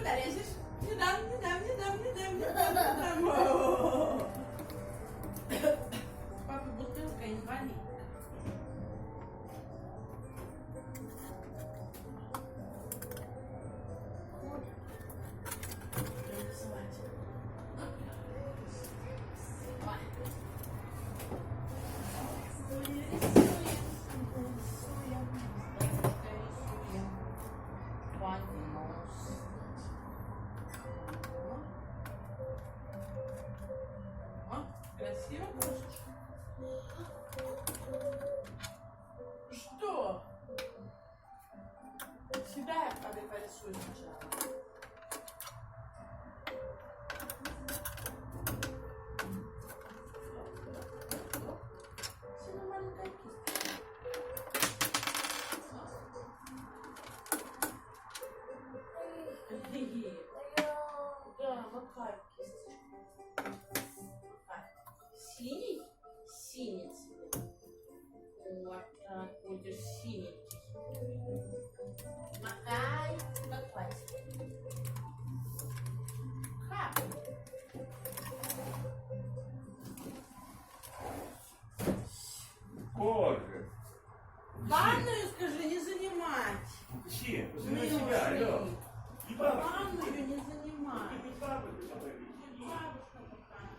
Куда лезешь? Не дам, не дам, не дам, не дам, не дам, не дам. Папа, бутылка инвалид. Красиво кошечка. Что? Себя я порисую сначала. Сильно маленькая кисть. Да, макай кисточку. Синий? Синий цвет. Вот так будешь синенький. Макай. Какой цвет? Как? Боже. Ванную, скажи, не занимать. Зачем? Посмотри на себя, алло. И бабушка. Ванную не занимать. И бабушка. Бабушка такая.